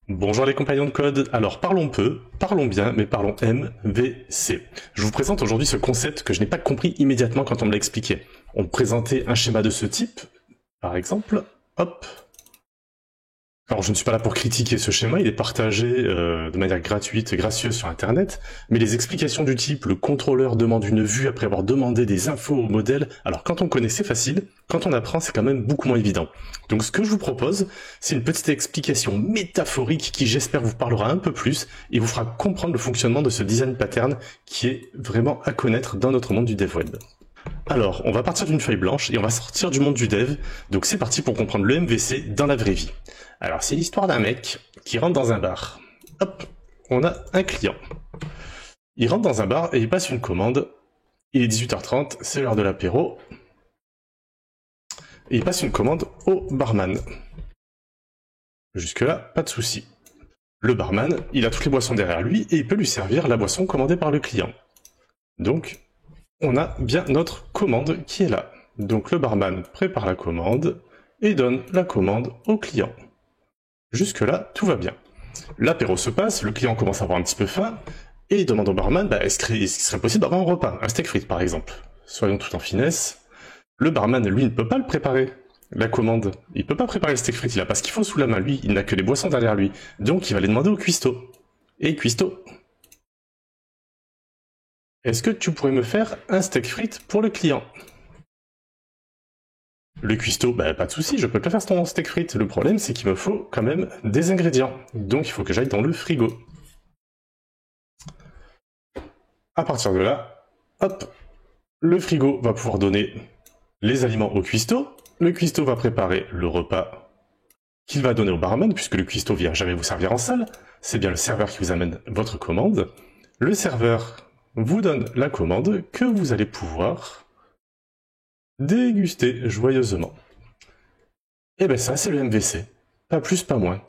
Bonjour les compagnons de code, alors parlons peu, parlons bien, mais parlons MVC. Je vous présente aujourd'hui ce concept que je n'ai pas compris immédiatement quand on me l'a expliqué. On me présentait un schéma de ce type, par exemple, hop. Alors je ne suis pas là pour critiquer ce schéma, il est partagé de manière gratuite et gracieuse sur internet, mais les explications du type le contrôleur demande une vue après avoir demandé des infos au modèle, alors quand on connaît c'est facile, quand on apprend c'est quand même beaucoup moins évident. Donc ce que je vous propose, c'est une petite explication métaphorique qui j'espère vous parlera un peu plus et vous fera comprendre le fonctionnement de ce design pattern qui est vraiment à connaître dans notre monde du dev web. Alors, on va partir d'une feuille blanche et on va sortir du monde du dev. Donc c'est parti pour comprendre le MVC dans la vraie vie. Alors c'est l'histoire d'un mec qui rentre dans un bar. Hop, on a un client. Il rentre dans un bar et il passe une commande. Il est 18h30, c'est l'heure de l'apéro. Et il passe une commande au barman. Jusque-là, pas de souci. Le barman, il a toutes les boissons derrière lui et il peut lui servir la boisson commandée par le client. Donc, on a bien notre commande qui est là. Donc le barman prépare la commande et donne la commande au client. Jusque-là, tout va bien. L'apéro se passe, le client commence à avoir un petit peu faim, et il demande au barman, est-ce qu'il serait possible d'avoir un repas, un steak frites par exemple. Soyons tout en finesse. Le barman, lui, ne peut pas le préparer, la commande. Il peut pas préparer le steak frites, il a pas ce qu'il faut sous la main, lui, il n'a que les boissons derrière lui. Donc il va les demander au cuistot. Et cuistot, est-ce que tu pourrais me faire un steak frites pour le client? Le cuistot, pas de souci, je peux te faire ton steak frites. Le problème, c'est qu'il me faut quand même des ingrédients. Donc il faut que j'aille dans le frigo. À partir de là, hop, le frigo va pouvoir donner les aliments au cuistot. Le cuistot va préparer le repas qu'il va donner au barman, puisque le cuistot vient jamais vous servir en salle. C'est bien le serveur qui vous amène votre commande. Le serveur vous donne la commande que vous allez pouvoir déguster joyeusement. Et ben ça, c'est le MVC. Pas plus, pas moins.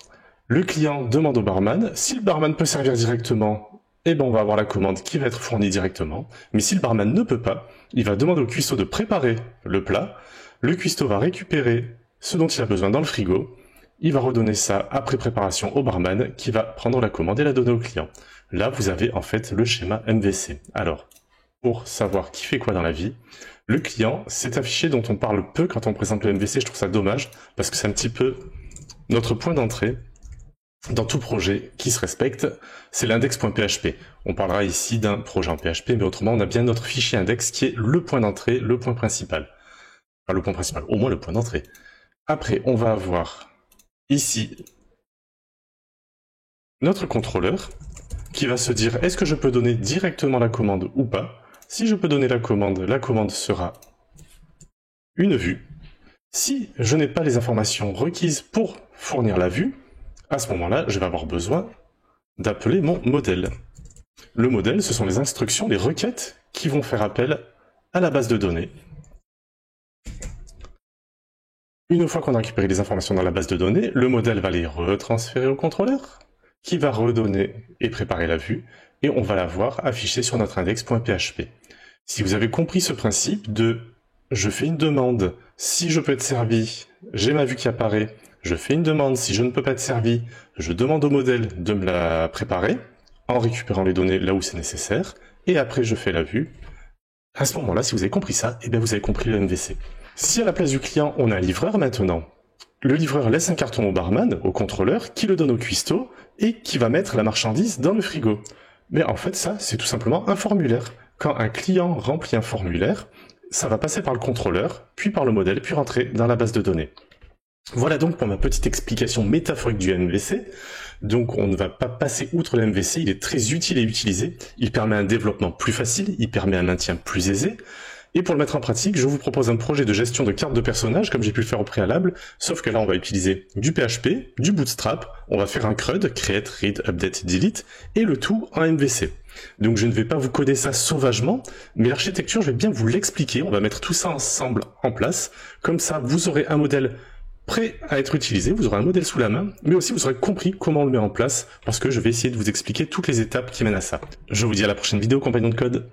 Le client demande au barman. Si le barman peut servir directement, eh ben on va avoir la commande qui va être fournie directement. Mais si le barman ne peut pas, il va demander au cuistot de préparer le plat. Le cuistot va récupérer ce dont il a besoin dans le frigo. Il va redonner ça après préparation au barman qui va prendre la commande et la donner au client. Là, vous avez en fait le schéma MVC. Alors, pour savoir qui fait quoi dans la vie, le client, c'est affiché dont on parle peu quand on présente le MVC, je trouve ça dommage, parce que c'est un petit peu notre point d'entrée dans tout projet qui se respecte, c'est l'index.php. On parlera ici d'un projet en PHP, mais autrement, on a bien notre fichier index qui est le point d'entrée, le point principal. Enfin, le point principal, au moins le point d'entrée. Après, on va avoir ici notre contrôleur qui va se dire est-ce que je peux donner directement la commande ou pas. Si je peux donner la commande sera une vue. Si je n'ai pas les informations requises pour fournir la vue, à ce moment-là, je vais avoir besoin d'appeler mon modèle. Le modèle, ce sont les instructions, les requêtes qui vont faire appel à la base de données. Une fois qu'on a récupéré les informations dans la base de données, le modèle va les retransférer au contrôleur, qui va redonner et préparer la vue, et on va la voir affichée sur notre index.php. Si vous avez compris ce principe de je fais une demande, si je peux être servi, j'ai ma vue qui apparaît, je fais une demande, si je ne peux pas être servi, je demande au modèle de me la préparer, en récupérant les données là où c'est nécessaire, et après je fais la vue. À ce moment-là, si vous avez compris ça, eh bien vous avez compris le MVC. Si à la place du client, on a un livreur maintenant, le livreur laisse un carton au barman, au contrôleur, qui le donne au cuistot, et qui va mettre la marchandise dans le frigo. Mais en fait, ça, c'est tout simplement un formulaire. Quand un client remplit un formulaire, ça va passer par le contrôleur, puis par le modèle, puis rentrer dans la base de données. Voilà donc pour ma petite explication métaphorique du MVC. Donc on ne va pas passer outre le MVC, il est très utile et utilisé. Il permet un développement plus facile, il permet un maintien plus aisé. Et pour le mettre en pratique, je vous propose un projet de gestion de cartes de personnages, comme j'ai pu le faire au préalable, sauf que là on va utiliser du PHP, du Bootstrap, on va faire un CRUD, Create, Read, Update, Delete, et le tout en MVC. Donc je ne vais pas vous coder ça sauvagement, mais l'architecture, je vais bien vous l'expliquer, on va mettre tout ça ensemble en place, comme ça vous aurez un modèle prêt à être utilisé, vous aurez un modèle sous la main, mais aussi vous aurez compris comment on le met en place, parce que je vais essayer de vous expliquer toutes les étapes qui mènent à ça. Je vous dis à la prochaine vidéo, compagnons de code.